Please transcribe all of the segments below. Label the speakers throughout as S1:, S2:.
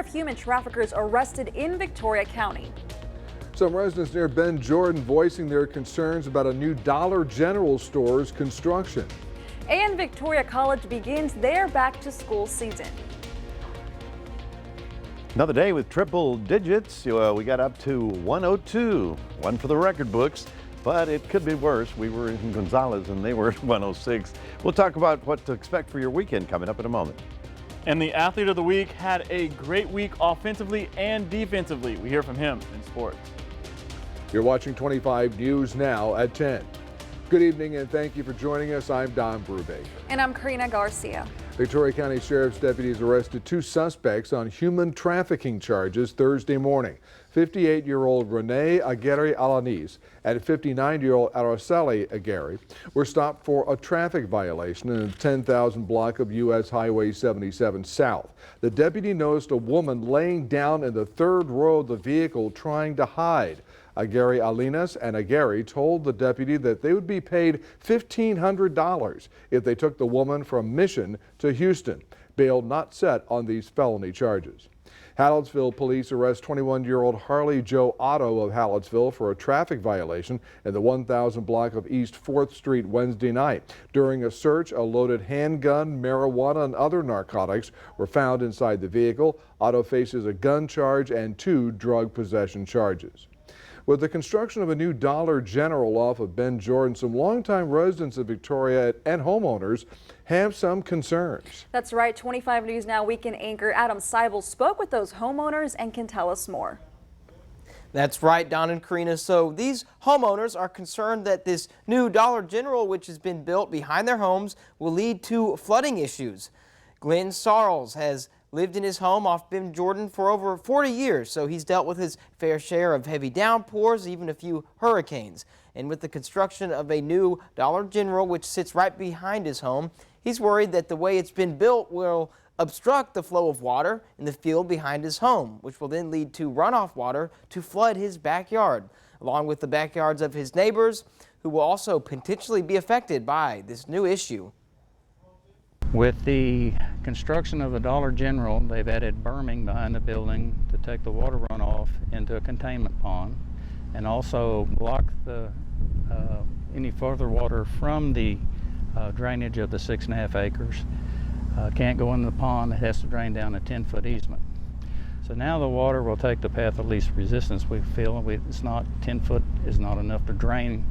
S1: human traffickers arrested in Victoria County.
S2: Some residents near Bend, Jordan voicing their concerns about a new Dollar General store's construction.
S1: And Victoria College begins their back-to-school season.
S3: Another day with triple digits. We got up to 102, one for the record books, but it could be worse. We were in Gonzales and they were at 106. We'll talk about what to expect for your weekend coming up in a moment.
S4: And the athlete of the week had a great week offensively and defensively. We hear from him in sports.
S2: You're watching 25 News now at 10. Good evening and thank you for joining us. I'm Don Brubaker.
S1: And I'm Karina Garcia.
S2: Victoria County Sheriff's deputies arrested 2 suspects on human trafficking charges Thursday morning. 58-year-old Renee Aguirre Alanis and 59-year-old Araceli Aguirre were stopped for a traffic violation in the 10,000 block of U.S. Highway 77 South. The deputy noticed a woman laying down in the third row of the vehicle trying to hide. Aguirre Alinas and Aguirre told the deputy that they would be paid $1,500 if they took the woman from Mission to Houston. Bail not set on these felony charges. Hallettsville police arrest 21-year-old Harley Joe Otto of Hallettsville for a traffic violation in the 1000 block of East 4th Street Wednesday night. During a search, a loaded handgun, marijuana, and other narcotics were found inside the vehicle. Otto faces a gun charge and 2 drug possession charges. With the construction of a new Dollar General off of Bend, Jordan, some longtime residents of Victoria and homeowners have some concerns.
S1: That's right. 25 News Now weekend anchor Adam Seibel spoke with those homeowners and can tell us more.
S5: That's right, Don and Karina. So these homeowners are concerned that this new Dollar General, which has been built behind their homes, will lead to flooding issues. Glenn Sarles has lived in his home off Bend, Jordan for over 40 years, so he's dealt with his fair share of heavy downpours, even a few hurricanes. And with the construction of a new Dollar General, which sits right behind his home, he's worried that the way it's been built will obstruct the flow of water in the field behind his home, which will then lead to runoff water to flood his backyard, along with the backyards of his neighbors, who will also potentially be affected by this new issue.
S6: With the construction of the Dollar General, they've added berming behind the building to take the water runoff into a containment pond and also block any further water from the drainage of the 6.5 acres. Can't go in the pond, it has to drain down a 10-foot easement. So now the water will take the path of least resistance. We feel it's not 10 foot is not enough to drain.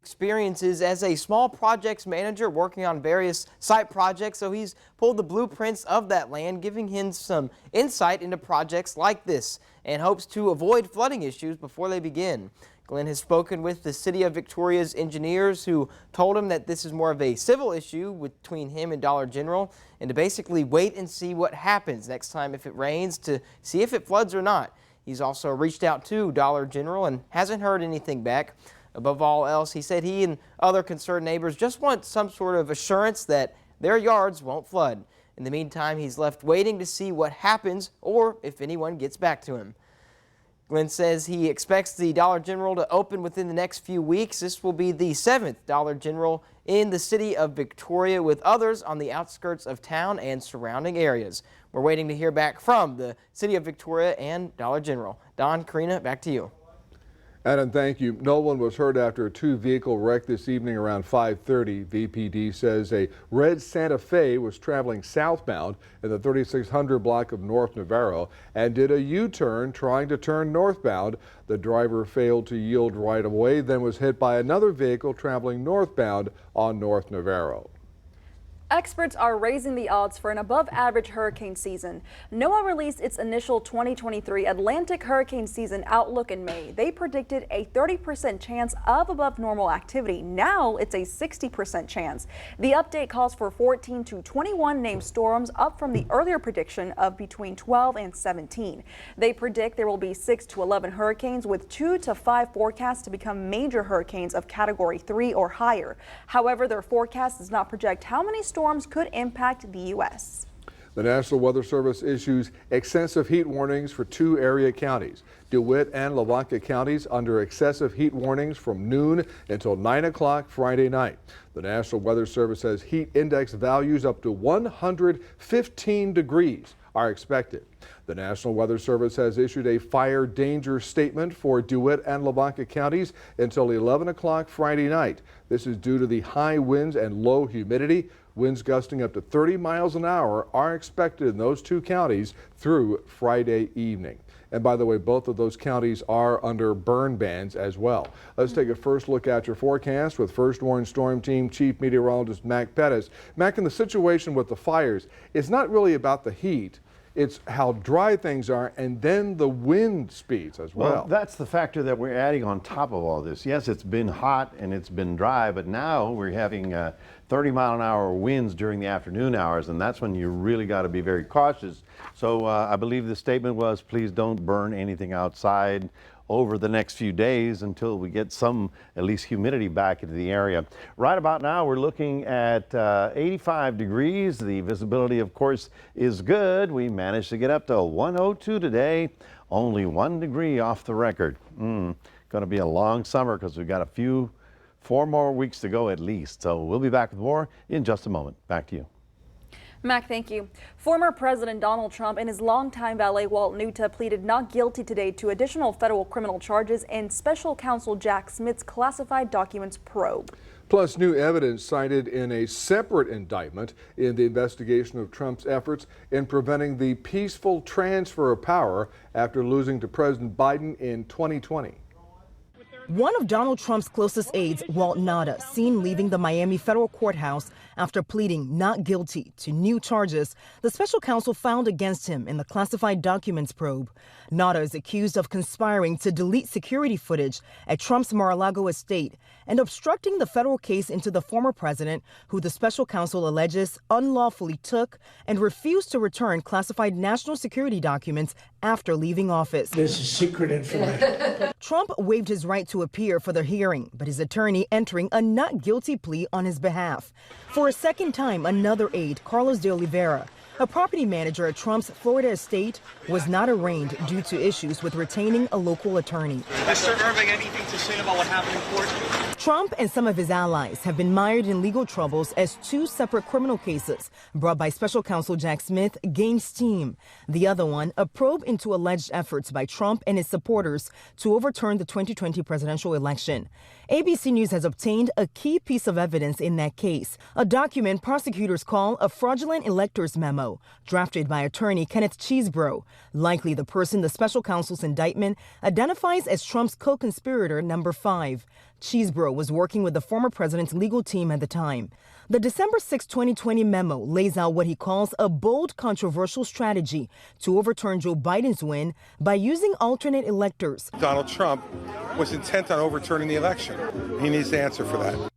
S5: Experiences as a small projects manager working on various site projects, so he's pulled the blueprints of that land, giving him some insight into projects like this and hopes to avoid flooding issues before they begin. Glenn has spoken with the City of Victoria's engineers, who told him that this is more of a civil issue between him and Dollar General, and to basically wait and see what happens next time if it rains to see if it floods or not. He's also reached out to Dollar General and hasn't heard anything back. Above all else, he said he and other concerned neighbors just want some sort of assurance that their yards won't flood. In the meantime, he's left waiting to see what happens or if anyone gets back to him. Glenn says he expects the Dollar General to open within the next few weeks. This will be the 7th Dollar General in the city of Victoria, with others on the outskirts of town and surrounding areas. We're waiting to hear back from the City of Victoria and Dollar General. Don, Karina, back to you.
S2: Adam, thank you. No one was hurt after a 2-vehicle wreck this evening around 5:30. VPD says a red Santa Fe was traveling southbound in the 3600 block of North Navarro and did a U-turn trying to turn northbound. The driver failed to yield right away, then was hit by another vehicle traveling northbound on North Navarro.
S1: Experts are raising the odds for an above-average hurricane season. NOAA released its initial 2023 Atlantic hurricane season outlook in May. They predicted a 30% chance of above-normal activity. Now it's a 60% chance. The update calls for 14 to 21 named storms, up from the earlier prediction of between 12 and 17. They predict there will be 6 to 11 hurricanes, with 2 to 5 forecasts to become major hurricanes of Category 3 or higher. However, their forecast does not project how many storms could impact the U.S.
S2: The National Weather Service issues excessive heat warnings for 2 area counties. DeWitt and Lavaca counties under excessive heat warnings from noon until 9 o'clock Friday night. The National Weather Service has heat index values up to 115 degrees are expected. The National Weather Service has issued a fire danger statement for DeWitt and Lavaca counties until 11 o'clock Friday night. This is due to the high winds and low humidity. Winds gusting up to 30 miles an hour are expected in those two counties through Friday evening. And by the way, both of those counties are under burn bans as well. Let's take a first look at your forecast with First Warn Storm Team Chief Meteorologist Mac Pettis. Mac, in the situation with the fires, it's not really about the heat. It's how dry things are, and then the wind speeds as well.
S3: Well, that's the factor that we're adding on top of all this. Yes, it's been hot and it's been dry, but now we're having 30-mile-an-hour winds during the afternoon hours, and that's when you really got to be very cautious. So I believe the statement was, please don't burn anything outside over the next few days until we get some, at least, humidity back into the area. Right about now, we're looking at 85 degrees. The visibility, of course, is good. We managed to get up to 102 today, only 1 degree off the record. Going to be a long summer because we've got 4 more weeks to go at least. So we'll be back with more in just a moment. Back to you.
S1: Mac, thank you. Former President Donald Trump and his longtime valet Walt Nauta pleaded not guilty today to additional federal criminal charges in Special Counsel Jack Smith's classified documents probe.
S2: Plus, new evidence cited in a separate indictment in the investigation of Trump's efforts in preventing the peaceful transfer of power after losing to President Biden in 2020.
S7: One of Donald Trump's closest aides, Walt Nauta, seen leaving the Miami federal courthouse after pleading not guilty to new charges the special counsel found against him in the classified documents probe. Nauta is accused of conspiring to delete security footage at Trump's Mar-a-Lago estate and obstructing the federal case into the former president, who the special counsel alleges unlawfully took and refused to return classified national security documents after leaving office.
S8: This is secret information.
S7: Trump waived his right to appear for the hearing, but his attorney entering a not guilty plea on his behalf. For a second time, another aide, Carlos de Oliveira, a property manager at Trump's Florida estate, was not arraigned due to issues with retaining a local attorney.
S9: Mr. Irving, anything to say about what happened in court?
S7: Trump and some of his allies have been mired in legal troubles as 2 separate criminal cases brought by special counsel Jack Smith gained steam. The other one, a probe into alleged efforts by Trump and his supporters to overturn the 2020 presidential election. ABC News has obtained a key piece of evidence in that case, a document prosecutors call a fraudulent electors memo, drafted by attorney Kenneth Chesebro, likely the person the special counsel's indictment identifies as Trump's co-conspirator number 5. Chesebro was working with the former president's legal team at the time. The December 6, 2020 memo lays out what he calls a bold, controversial strategy to overturn Joe Biden's win by using alternate electors.
S10: Donald Trump was intent on overturning the election. He needs to answer for that.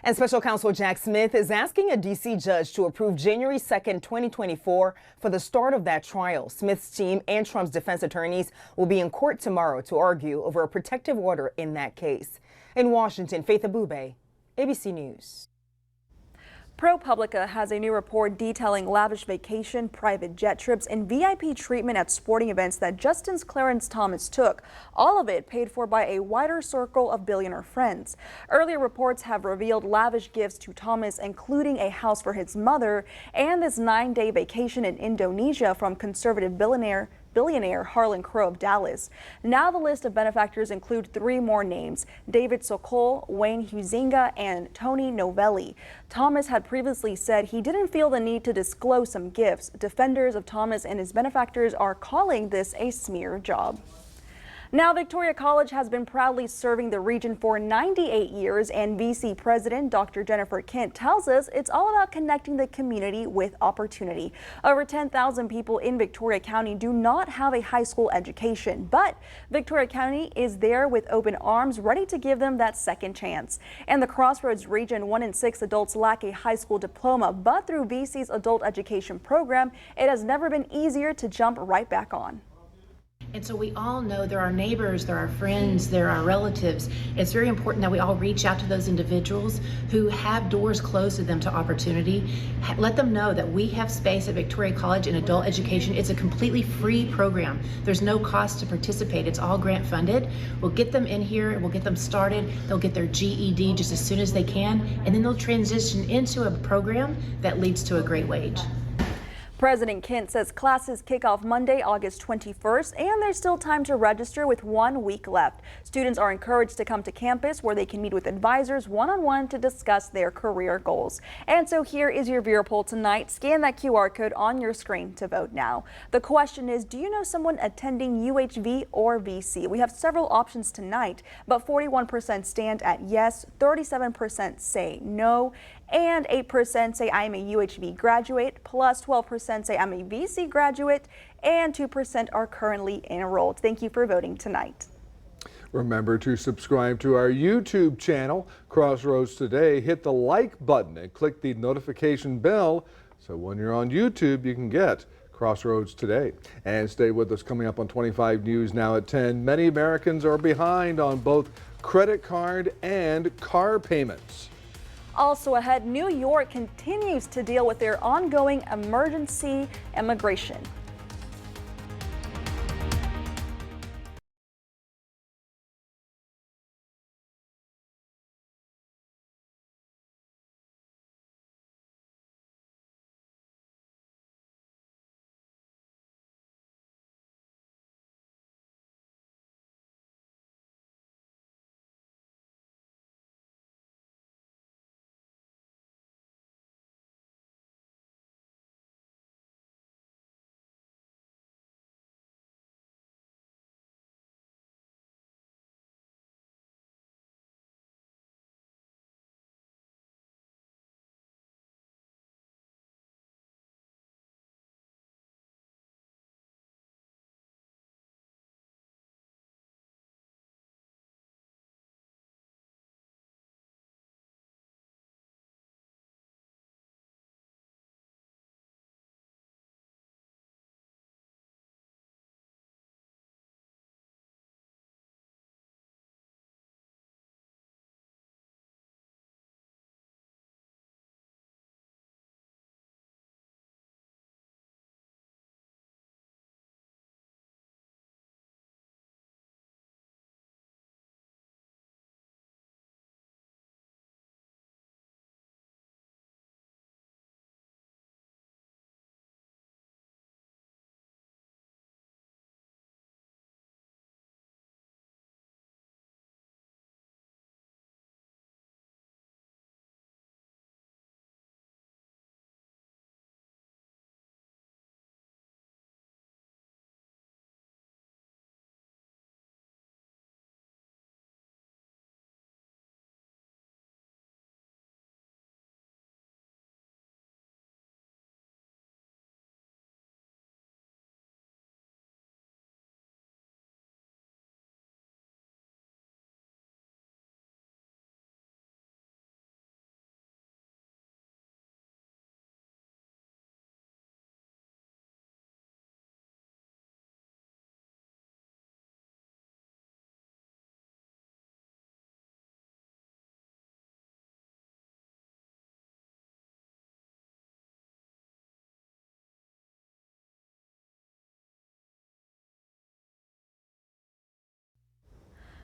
S7: And special counsel Jack Smith is asking a D.C. judge to approve January 2nd, 2024 for the start of that trial. Smith's team and Trump's defense attorneys will be in court tomorrow to argue over a protective order in that case. In Washington, Faith Abube, ABC News.
S1: ProPublica has a new report detailing lavish vacation, private jet trips, and VIP treatment at sporting events that Justin's Clarence Thomas took. All of it paid for by a wider circle of billionaire friends. Earlier reports have revealed lavish gifts to Thomas, including a house for his mother and this 9-day vacation in Indonesia from conservative billionaire Harlan Crow of Dallas. Now the list of benefactors include 3 more names: David Sokol, Wayne Huizenga, and Tony Novelli. Thomas had previously said he didn't feel the need to disclose some gifts. Defenders of Thomas and his benefactors are calling this a smear job. Now, Victoria College has been proudly serving the region for 98 years, and VC President Dr. Jennifer Kent tells us it's all about connecting the community with opportunity. Over 10,000 people in Victoria County do not have a high school education, but Victoria County is there with open arms, ready to give them that second chance. And the Crossroads region, 1 in 6 adults lack a high school diploma, but through VC's adult education program, it has never been easier to jump right back on.
S11: And so we all know there are neighbors, there are friends, there are relatives. It's very important that we all reach out to those individuals who have doors closed to them to opportunity. Let them know that we have space at Victoria College in adult education. It's a completely free program. There's no cost to participate. It's all grant funded. We'll get them in here, we'll get them started. They'll get their GED just as soon as they can, and then they'll transition into a program that leads to a great wage.
S1: President Kent says classes kick off Monday, August 21st, and there's still time to register with 1 week left. Students are encouraged to come to campus where they can meet with advisors one-on-one to discuss their career goals. And so here is your viewer poll tonight. Scan that QR code on your screen to vote now. The question is, do you know someone attending UHV or VC? We have several options tonight, but 41% stand at yes, 37% say no, and 8% say I am a UHV graduate, plus 12% say I'm a VC graduate, and 2% are currently enrolled. Thank you for voting tonight.
S2: Remember to subscribe to our YouTube channel, Crossroads Today. Hit the like button and click the notification bell so when you're on YouTube you can get Crossroads Today. And stay with us. Coming up on 25 News now at 10. Many Americans are behind on both credit card and car payments.
S1: Also ahead, New York continues to deal with their ongoing emergency immigration.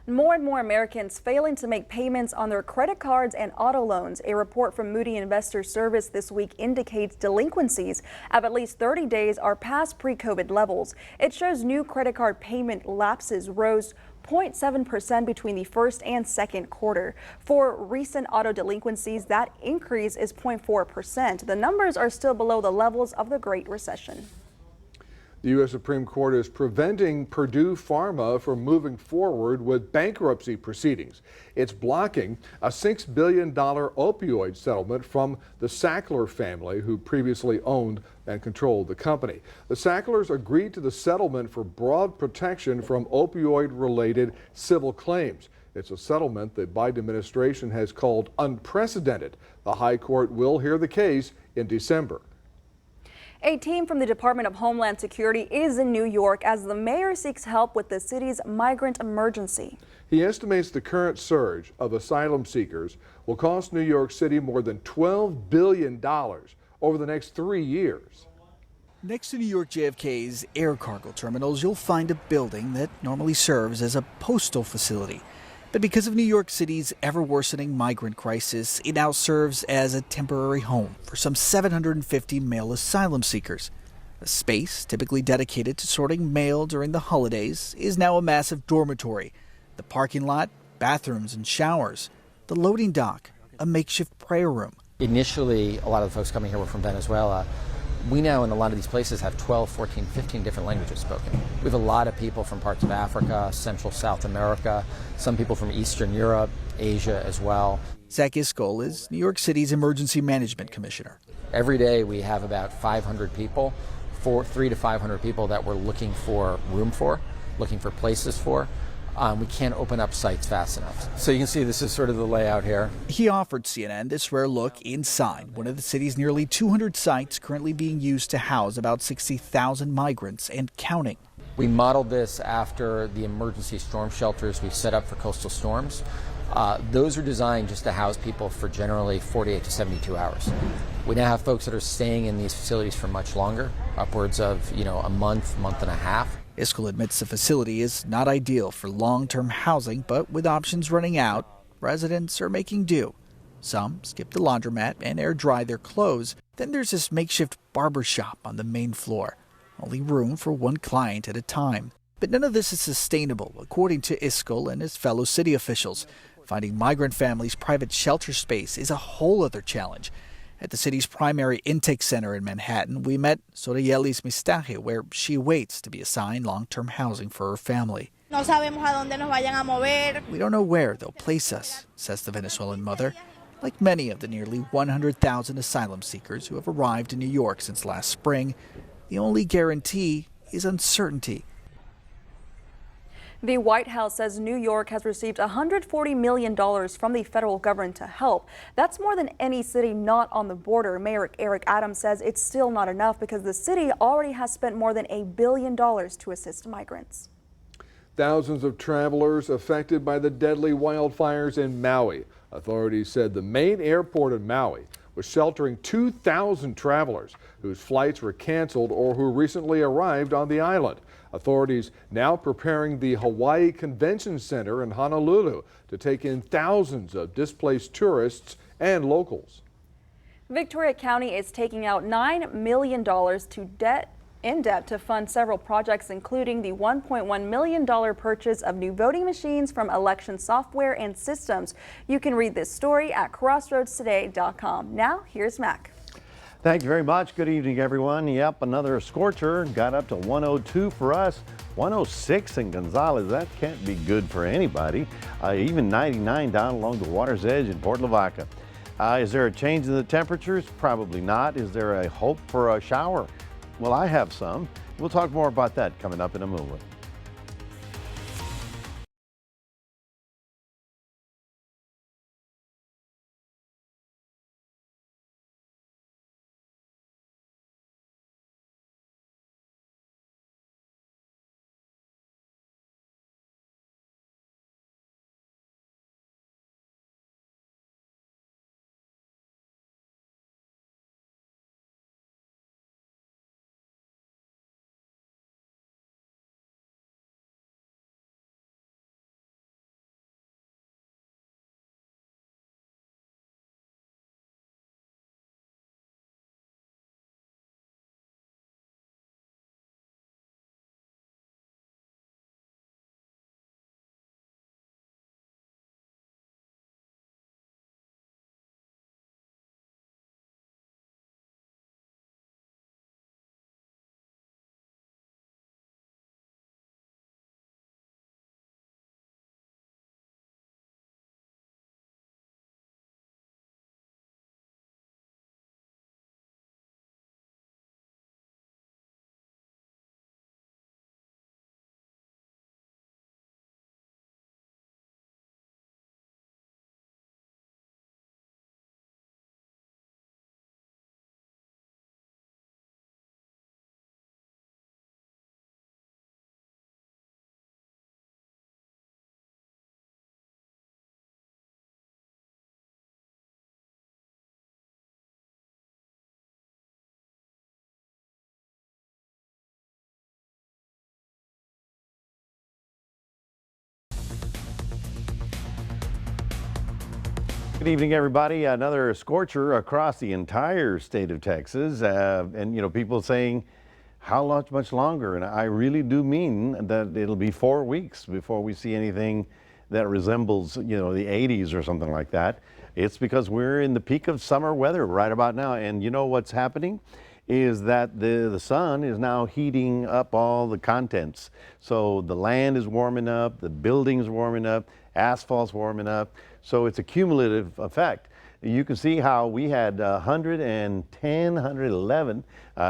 S1: More and more Americans failing to make payments on their credit cards and auto loans. A report from Moody Investor Service this week indicates delinquencies of at least 30 days are past pre-COVID levels. It shows new credit card payment lapses rose 0.7% between the first and second quarter. For recent auto delinquencies, that increase is 0.4%. The numbers are still below the levels of the Great Recession.
S2: The U.S. Supreme Court is preventing Purdue Pharma from moving forward with bankruptcy proceedings. It's blocking a $6 billion opioid settlement from the Sackler family, who previously owned and controlled the company. The Sacklers agreed to the settlement for broad protection from opioid-related civil claims. It's a settlement the Biden administration has called unprecedented. The High Court will hear the case in December.
S1: A team from the Department of Homeland Security is in New York as the mayor seeks help with the city's migrant emergency.
S2: He estimates the current surge of asylum seekers will cost New York City more than $12 billion over the next 3 years.
S12: Next to New York JFK's air cargo terminals, you'll find a building that normally serves as a postal facility. But because of New York City's ever-worsening migrant crisis, it now serves as a temporary home for some 750 male asylum seekers. A space typically dedicated to sorting mail during the holidays is now a massive dormitory. The parking lot, bathrooms and showers. The loading dock, a makeshift prayer room.
S13: Initially, a lot of the folks coming here were from Venezuela. We now in a lot of these places have 12, 14, 15 different languages spoken. We have a lot of people from parts of Africa, Central South America, some people from Eastern Europe, Asia as well.
S12: Zach Iscol is New York City's Emergency Management Commissioner.
S13: Every day we have about 500 people, 300 to 500 people that we're looking for room for, looking for places for. We can't open up sites fast enough. So you can see this is sort of the layout here.
S12: He offered CNN this rare look inside one of the city's nearly 200 sites currently being used to house about 60,000 migrants and counting.
S13: We modeled this after the emergency storm shelters we set up for coastal storms. Those are designed just to house people for generally 48 to 72 hours. We now have folks that are staying in these facilities for much longer, upwards of a month, month and a half.
S12: Iscol admits the facility is not ideal for long-term housing, but with options running out, residents are making do. Some skip the laundromat and air dry their clothes. Then there's this makeshift barber shop on the main floor. Only room for one client at a time. But none of this is sustainable, according to Iscol and his fellow city officials. Finding migrant families private shelter space is a whole other challenge. At the city's primary intake center in Manhattan, we met Soreyelis Mistaje, where she waits to be assigned long-term housing for her family.
S14: No sabemos a dónde nos vayan a mover.
S12: We don't know where they'll place us, says the Venezuelan mother. Like many of the nearly 100,000 asylum seekers who have arrived in New York since last spring, the only guarantee is uncertainty.
S1: The White House says New York has received $140 million from the federal government to help. That's more than any city not on the border. Mayor Eric Adams says it's still not enough because the city already has spent more than $1 billion to assist migrants.
S2: Thousands of travelers affected by the deadly wildfires in Maui. Authorities said the main airport in Maui was sheltering 2,000 travelers whose flights were canceled or who recently arrived on the island. Authorities now preparing the Hawaii Convention Center in Honolulu to take in thousands of displaced tourists and locals.
S1: Victoria County is taking out $9 million in debt to fund several projects, including the $1.1 million purchase of new voting machines from election software and systems. You can read this story at crossroadstoday.com. Now, here's Mac.
S3: Thank you very much. Good evening, everyone. Yep, another scorcher. Got up to 102 for us. 106 in Gonzales. That can't be good for anybody. Even 99 down along the water's edge in Port Lavaca. Is there a change in the temperatures? Probably not. Is there a hope for a shower? Well, I have some. We'll talk more about that coming up in a moment. Good evening, everybody. Another scorcher across the entire state of Texas. And, people saying how much longer? And I really do mean that it'll be 4 weeks before we see anything that resembles, the 80s or something like that. It's because we're in the peak of summer weather right about now. And you know what's happening is that the sun is now heating up all the contents. So the land is warming up, the buildings warming up, asphalt's warming up. So it's a cumulative effect. You can see how we had 110, 111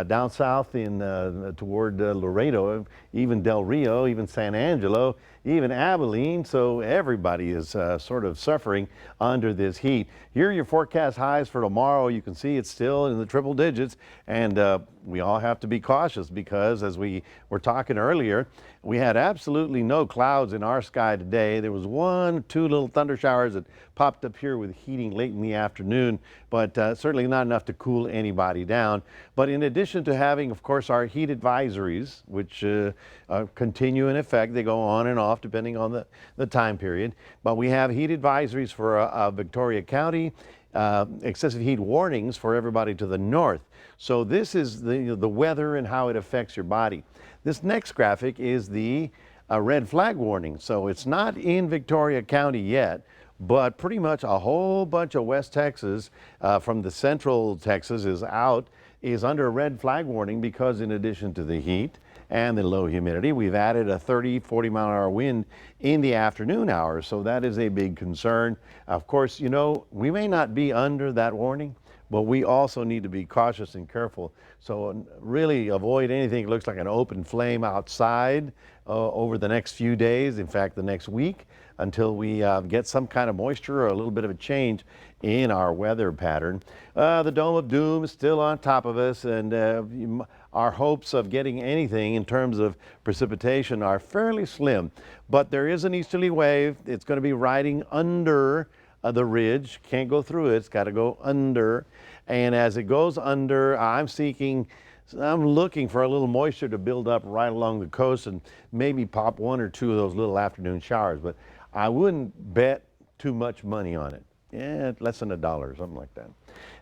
S3: down south toward Laredo, even Del Rio, even San Angelo, even Abilene. So everybody is sort of suffering under this heat. Here are your forecast highs for tomorrow. You can see it's still in the triple digits, and we all have to be cautious because, as we were talking earlier, we had absolutely no clouds in our sky today. There was 1 or 2 little thunder showers that popped up here with heating late in the afternoon, but certainly not enough to cool anybody down. But in addition to having, of course, our heat advisories, which continue in effect, they go on and off depending on the time period. But we have heat advisories for Victoria County, excessive heat warnings for everybody to the north. So this is the weather and how it affects your body. This next graphic is the red flag warning. So it's not in Victoria County yet, but pretty much a whole bunch of West Texas from the central Texas is under a red flag warning because in addition to the heat and the low humidity, we've added a 30, 40 mile an hour wind in the afternoon hours. So that is a big concern. Of course, we may not be under that warning, but we also need to be cautious and careful. So really avoid anything that looks like an open flame outside over the next few days, in fact, the next week, until we get some kind of moisture or a little bit of a change in our weather pattern. The Dome of Doom is still on top of us, and our hopes of getting anything in terms of precipitation are fairly slim. But there is an easterly wave. It's going to be riding under the ridge. Can't go through it. It's got to go under. And as it goes under, I'm looking for a little moisture to build up right along the coast and maybe pop 1 or 2 of those little afternoon showers. But I wouldn't bet too much money on it. Yeah, less than $1, something like that.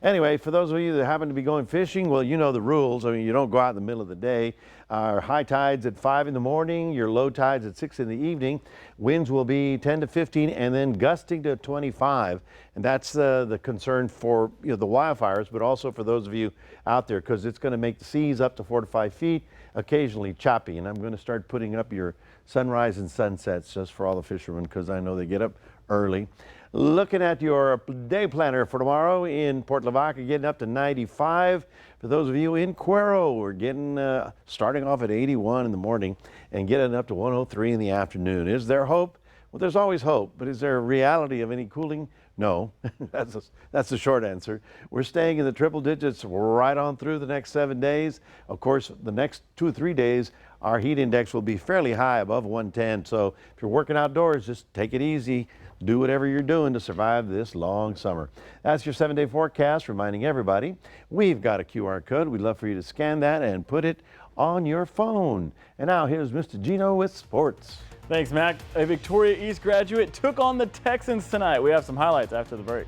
S3: Anyway, for those of you that happen to be going fishing, well, you know the rules. I mean, you don't go out in the middle of the day. Our high tides at 5 in the morning, your low tides at 6 in the evening. Winds will be 10 to 15 and then gusting to 25. And that's the concern for the wildfires, but also for those of you out there, because it's going to make the seas up to 4 to 5 feet, occasionally choppy. And I'm going to start putting up your sunrise and sunsets just for all the fishermen, because I know they get up early. Looking at your day planner for tomorrow in Port Lavaca, getting up to 95. For those of you in Cuero, we're getting starting off at 81 in the morning and getting up to 103 in the afternoon. Is there hope? Well, there's always hope, but is there a reality of any cooling? No. That's the short answer. We're staying in the triple digits right on through the next 7 days. Of course, the next 2 or 3 days, our heat index will be fairly high, above 110. So if you're working outdoors, just take it easy. Do whatever you're doing to survive this long summer. That's your 7-day forecast, reminding everybody we've got a QR code. We'd love for you to scan that and put it on your phone. And now here's Mr. Gino with sports.
S4: Thanks, Mac. A Victoria East graduate took on the Texans tonight. We have some highlights after the break.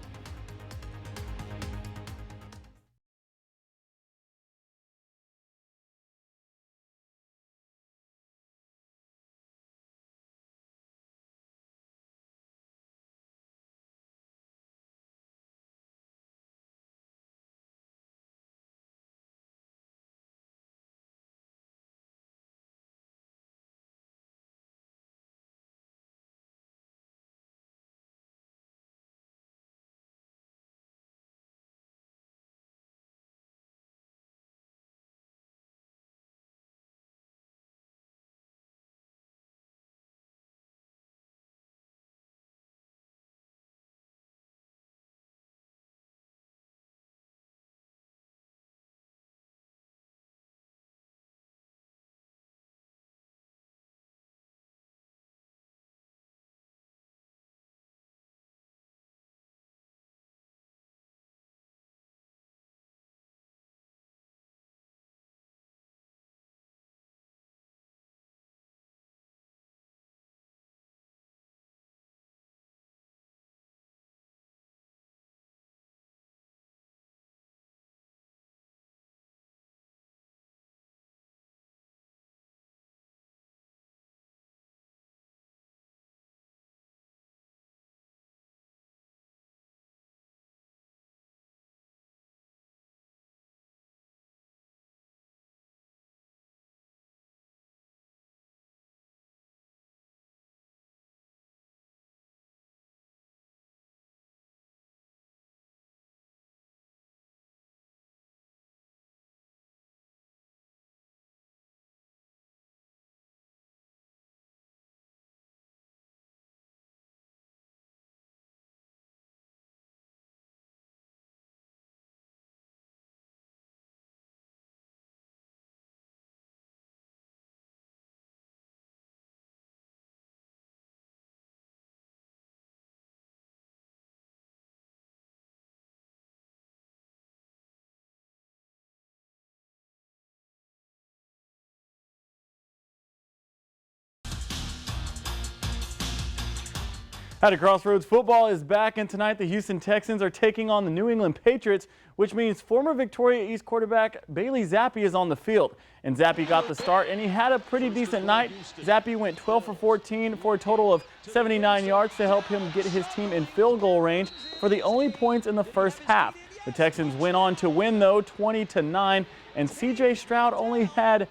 S4: At a Crossroads, football is back, and tonight the Houston Texans are taking on the New England Patriots, which means former Victoria East quarterback Bailey Zappi is on the field. And Zappi got the start, and he had a pretty decent night. Zappi went 12 for 14 for a total of 79 yards to help him get his team in field goal range for the only points in the first half. The Texans went on to win, though, 20-9, and C.J. Stroud only had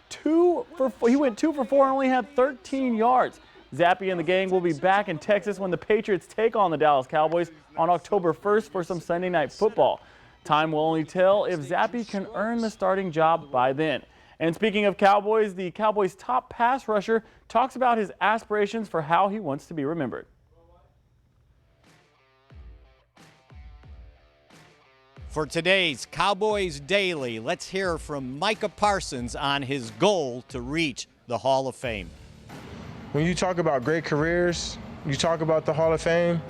S4: 2 for 4 and only had 13 yards. Zappi and the gang will be back in Texas when the Patriots take on the Dallas Cowboys on October 1st for some Sunday night football. Time will only tell if Zappi can earn the starting job by then. And speaking of Cowboys, the Cowboys' top pass rusher talks about his aspirations for how he wants to be remembered.
S15: For today's Cowboys Daily, let's hear from Micah Parsons on his goal to reach the Hall of Fame.
S16: When you talk about great careers, you talk about the Hall of Fame,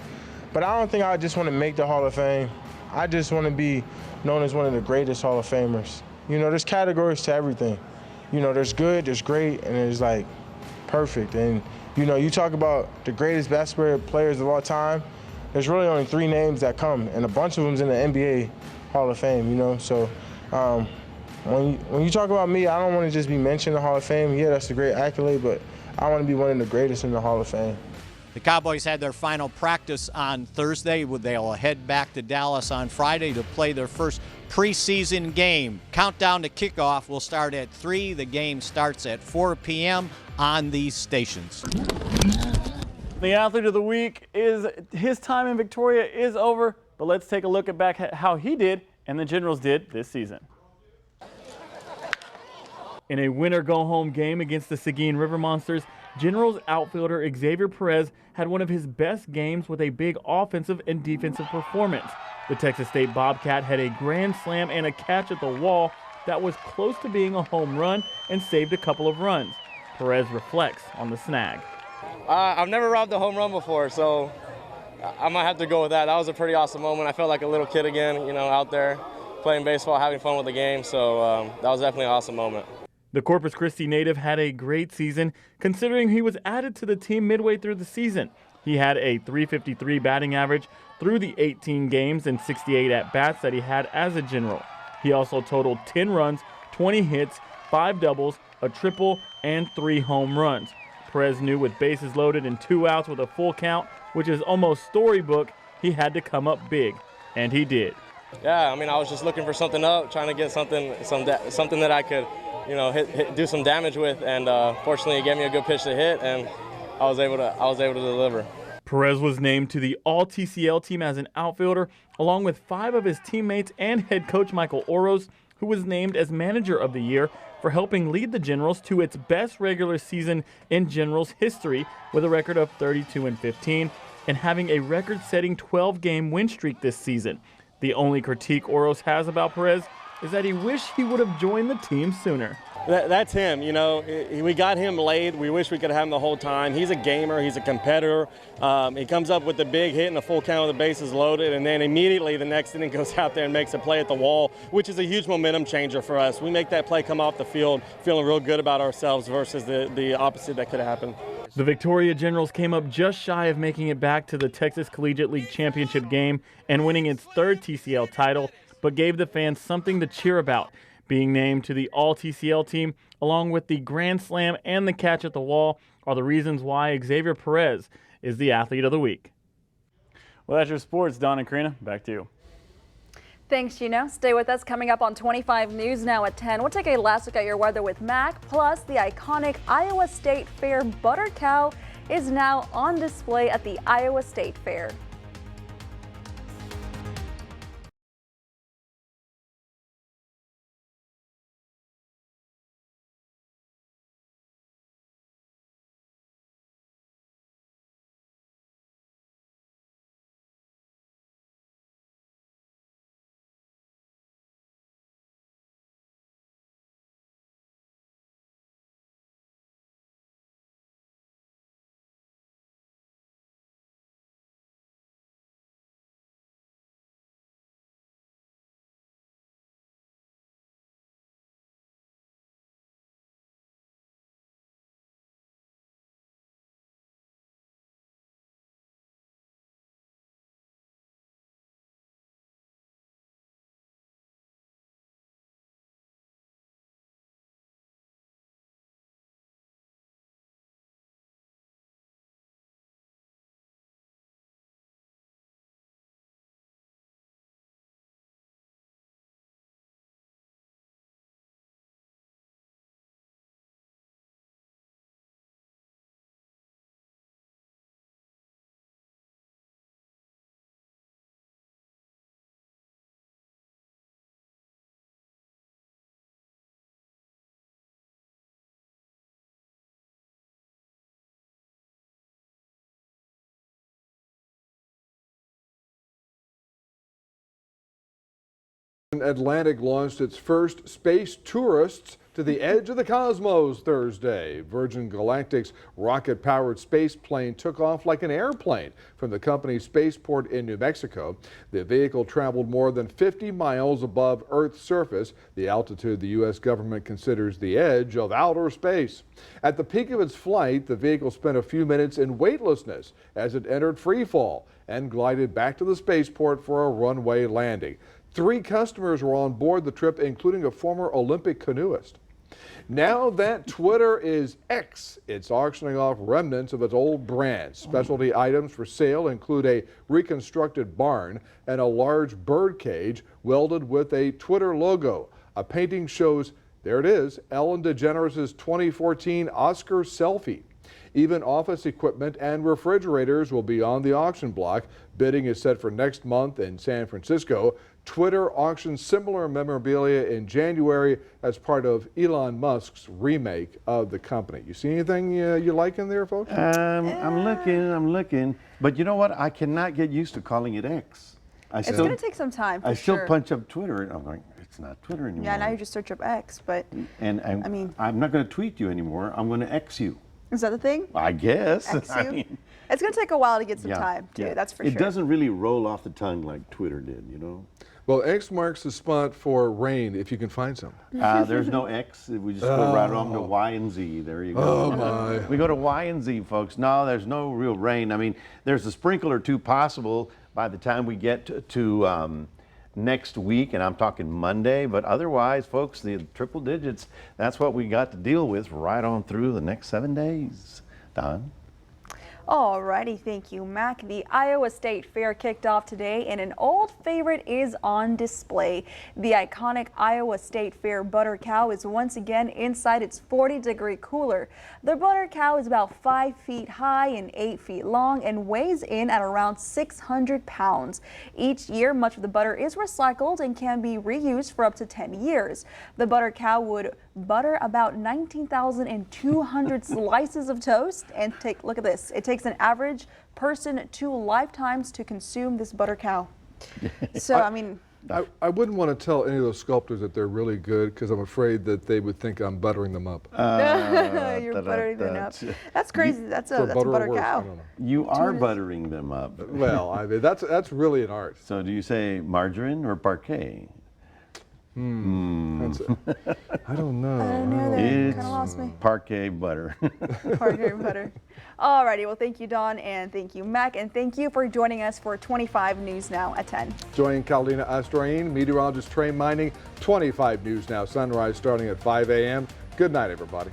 S16: but I don't think I just want to make the Hall of Fame. I just want to be known as one of the greatest Hall of Famers. You know, there's categories to everything. You know, there's good, there's great, and there's like perfect. And, you know, you talk about the greatest basketball players of all time, there's really only 3 names that come, and a bunch of them's in the NBA Hall of Fame, you know. So when you talk about me, I don't want to just be mentioned in the Hall of Fame. Yeah, that's a great accolade, but I want to be one of the greatest in the Hall of Fame.
S15: The Cowboys had their final practice on Thursday. They'll head back to Dallas on Friday to play their first preseason game. Countdown to kickoff will start at 3. The game starts at 4 p.m. on these stations.
S4: The athlete of the week is his time in Victoria is over, but let's take a look back at how he did and the Generals did this season. In a winner-go-home game against the Seguin River Monsters, Generals outfielder Xavier Perez had one of his best games with a big offensive and defensive performance. The Texas State Bobcat had a grand slam and a catch at the wall that was close to being a home run and saved a couple of runs. Perez reflects on the snag.
S17: I've never robbed a home run before, so I might have to go with that. That was a pretty awesome moment. I felt like a little kid again, you know, out there playing baseball, having fun with the game, so that was definitely an awesome moment.
S4: The Corpus Christi native had a great season, considering he was added to the team midway through the season. He had a .353 batting average through the 18 games and 68 at-bats that he had as a General. He also totaled 10 runs, 20 hits, 5 doubles, a triple, and 3 home runs. Perez knew with bases loaded and 2 outs with a full count, which is almost storybook, he had to come up big, and he did.
S17: Yeah, I mean, I was just looking for something up, trying to get something that I could, you know, do some damage with, and fortunately, he gave me a good pitch to hit, and I was able to deliver.
S4: Perez was named to the All-TCL team as an outfielder, along with 5 of his teammates and head coach Michael Oros, who was named as Manager of the Year for helping lead the Generals to its best regular season in Generals history with a record of 32-15 and having a record-setting 12-game win streak this season. The only critique Oros has about Perez is that he wished he would have joined the team sooner.
S18: That's him, you know. We got him late. We wish we could have him the whole time. He's a gamer. He's a competitor. He comes up with the big hit and a full count with the bases loaded, and then immediately the next inning goes out there and makes a play at the wall, which is a huge momentum changer for us. We make that play come off the field feeling real good about ourselves versus the opposite that could happen.
S4: The Victoria Generals came up just shy of making it back to the Texas Collegiate League Championship game and winning its 3rd TCL title, but gave the fans something to cheer about. Being named to the All-TCL team, along with the grand slam and the catch at the wall, are the reasons why Xavier Perez is the athlete of the week. Well, that's your sports. Don and Karina, back to you.
S1: Thanks, Gino. Stay with us. Coming up on 25 News now at 10. We'll take a last look at your weather with Mac. Plus, the iconic Iowa State Fair Butter Cow is now on display at the Iowa State Fair.
S2: Atlantic launched its first space tourists to the edge of the cosmos Thursday. Virgin Galactic's rocket-powered space plane took off like an airplane from the company's spaceport in New Mexico. The vehicle traveled more than 50 miles above Earth's surface, the altitude the U.S. government considers the edge of outer space. At the peak of its flight, the vehicle spent a few minutes in weightlessness as it entered free fall and glided back to the spaceport for a runway landing. 3 customers were on board the trip, including a former Olympic canoeist. Now that Twitter is X, it's auctioning off remnants of its old brand. Specialty items for sale include a reconstructed barn and a large bird cage welded with a Twitter logo. A painting shows, there it is, Ellen DeGeneres' 2014 Oscar selfie. Even office equipment and refrigerators will be on the auction block. Bidding is set for next month in San Francisco. Twitter auctions similar memorabilia in January as part of Elon Musk's remake of the company. You see anything you like in there, folks?
S3: I'm looking. But you know what? I cannot get used to calling it X.
S1: It's going to take some time, for
S3: I still
S1: sure.
S3: punch up Twitter, and I'm like, it's not Twitter anymore.
S1: Yeah, now you just search up X, but
S3: And
S1: I mean,
S3: I'm not going to tweet you anymore. I'm going to X you.
S1: is that the thing?
S3: I guess.
S1: X
S3: I
S1: you?
S3: mean,
S1: It's going to take a while to get some
S3: yeah,
S1: time, too.
S3: yeah.
S1: That's for
S3: it
S1: sure.
S3: It doesn't really roll off the tongue like Twitter did, you know?
S2: Well, X marks the spot for rain if you can find some.
S3: There's no X. We just go right on to Y and Z. There you go.
S2: Oh, my.
S3: We go to Y and Z, folks. No, there's no real rain. I mean, there's a sprinkle or two possible by the time we get to next week, and I'm talking Monday. But otherwise, folks, the triple digits, that's what we got to deal with right on through the next 7 days. Don?
S1: Alrighty, thank you, Mac. The Iowa State Fair kicked off today, and an old favorite is on display. The iconic Iowa State Fair butter cow is once again inside its 40-degree cooler. The butter cow is about 5 feet high and 8 feet long and weighs in at around 600 pounds. Each year, much of the butter is recycled and can be reused for up to 10 years. The butter cow would butter about 19,200 slices of toast, and look at this. It takes an average person 2 lifetimes to consume this butter cow. So, I mean,
S2: I wouldn't want to tell any of those sculptors that they're really good because I'm afraid that they would think I'm buttering them up.
S1: you're buttering them up. That's crazy. That's a butter cow.
S3: You are buttering them up.
S2: Well, I mean, that's really an art.
S3: So do you say margarine or parquet?
S2: I don't know.
S1: I don't know. They
S3: It's
S1: kind of lost me.
S3: parquet butter.
S1: Parquet butter. Alrighty, well, thank you, Dawn, and thank you, Mac, and thank you for joining us for 25 News Now at 10.
S2: Join Carolina Astroin, meteorologist Trey Mining, 25 News Now, sunrise starting at 5 a.m. Good night, everybody.